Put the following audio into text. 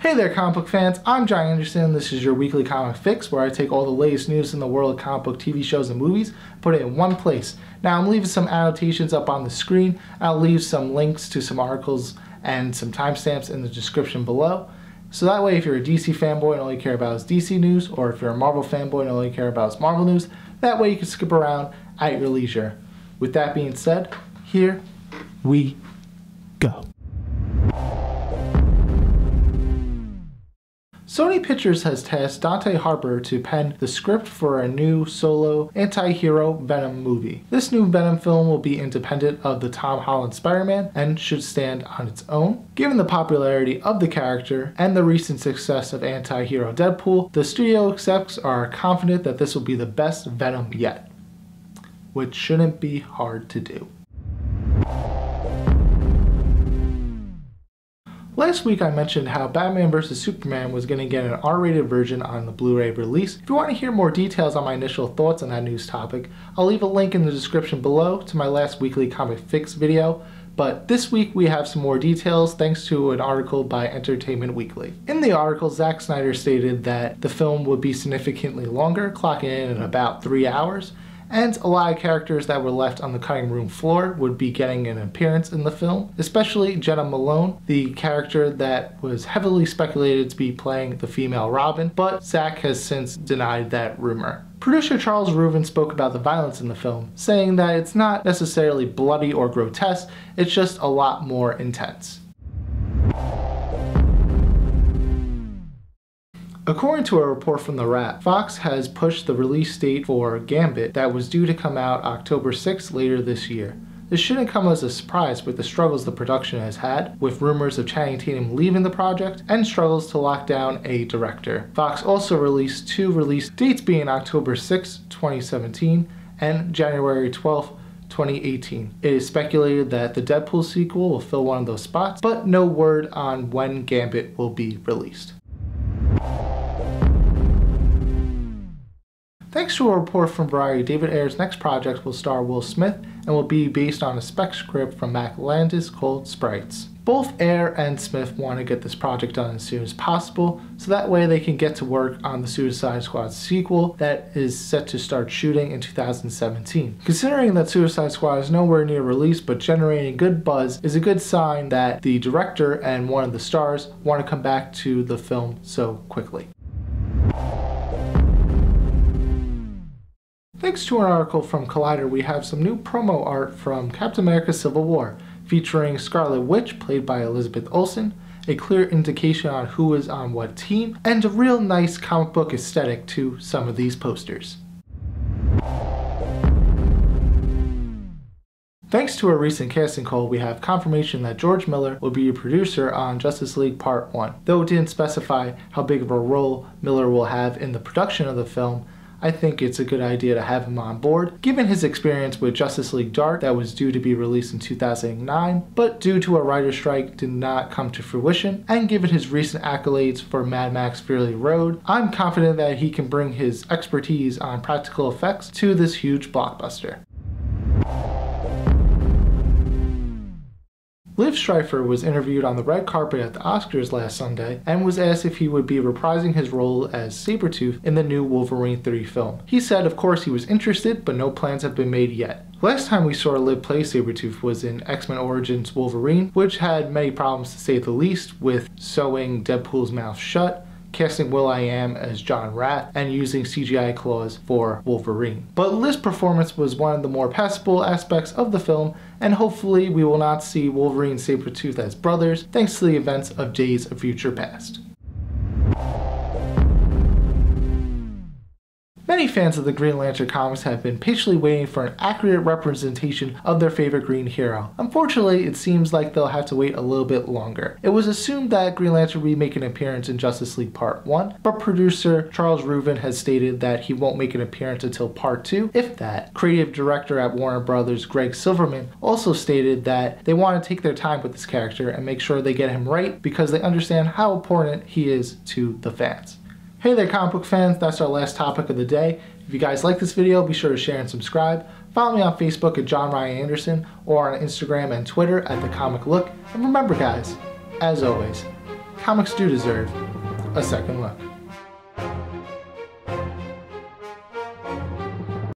Hey there comic book fans, I'm John Andersen. This is your weekly comic fix where I take all the latest news in the world of comic book TV shows and movies, put it in one place. Now I'm leaving some annotations up on the screen. I'll leave some links to some articles and some timestamps in the description below. So that way if you're a DC fanboy and all you care about is DC news, or if you're a Marvel fanboy and all you care about is Marvel news, that way you can skip around at your leisure. With that being said, here we go. Sony Pictures has tasked Dante Harper to pen the script for a new solo anti-hero Venom movie. This new Venom film will be independent of the Tom Holland Spider-Man and should stand on its own. Given the popularity of the character and the recent success of anti-hero Deadpool, the studio execs are confident that this will be the best Venom yet, which shouldn't be hard to do. Last week I mentioned how Batman vs Superman was going to get an R-rated version on the Blu-ray release. If you want to hear more details on my initial thoughts on that news topic, I'll leave a link in the description below to my last weekly comic fix video. But this week we have some more details thanks to an article by Entertainment Weekly. In the article, Zack Snyder stated that the film would be significantly longer, clocking in at about 3 hours. And a lot of characters that were left on the cutting room floor would be getting an appearance in the film, especially Jenna Malone, the character that was heavily speculated to be playing the female Robin, but Zack has since denied that rumor. Producer Charles Rubin spoke about the violence in the film, saying that it's not necessarily bloody or grotesque, it's just a lot more intense. According to a report from The Wrap, Fox has pushed the release date for Gambit that was due to come out October 6th later this year. This shouldn't come as a surprise with the struggles the production has had, with rumors of Channing Tatum leaving the project and struggles to lock down a director. Fox also released two release dates being October 6, 2017 and January 12, 2018. It is speculated that the Deadpool sequel will fill one of those spots, but no word on when Gambit will be released. Thanks to a report from Variety, David Ayer's next project will star Will Smith and will be based on a spec script from Mac Landis called Sprites. Both Ayer and Smith want to get this project done as soon as possible, so that way they can get to work on the Suicide Squad sequel that is set to start shooting in 2017. Considering that Suicide Squad is nowhere near release but generating good buzz is a good sign that the director and one of the stars want to come back to the film so quickly. Thanks to an article from Collider, we have some new promo art from Captain America Civil War, featuring Scarlet Witch, played by Elizabeth Olsen, a clear indication on who is on what team, and a real nice comic book aesthetic to some of these posters. Thanks to a recent casting call, we have confirmation that George Miller will be a producer on Justice League Part 1. Though it didn't specify how big of a role Miller will have in the production of the film, I think it's a good idea to have him on board, given his experience with Justice League Dark that was due to be released in 2009, but due to a writer's strike did not come to fruition, and given his recent accolades for Mad Max Fury Road, I'm confident that he can bring his expertise on practical effects to this huge blockbuster. Liv Schreiber was interviewed on the red carpet at the Oscars last Sunday and was asked if he would be reprising his role as Sabertooth in the new Wolverine 3 film. He said of course he was interested, but no plans have been made yet. Last time we saw Liv play Sabertooth was in X-Men Origins Wolverine, which had many problems to say the least, with sewing Deadpool's mouth shut, casting Will.i.am as John Rath, and using CGI claws for Wolverine. But Liv's performance was one of the more passable aspects of the film, and hopefully we will not see Wolverine and Sabertooth as brothers thanks to the events of Days of Future Past. Many fans of the Green Lantern comics have been patiently waiting for an accurate representation of their favorite green hero. Unfortunately, it seems like they'll have to wait a little bit longer. It was assumed that Green Lantern would make an appearance in Justice League Part 1, but producer Charles Rubin has stated that he won't make an appearance until Part 2, if that. Creative director at Warner Brothers Greg Silverman also stated that they want to take their time with this character and make sure they get him right because they understand how important he is to the fans. Hey there comic book fans, that's our last topic of the day. If you guys like this video, be sure to share and subscribe. Follow me on Facebook at John Ryan Andersen or on Instagram and Twitter at The Comic Look. And remember guys, as always, comics do deserve a second look.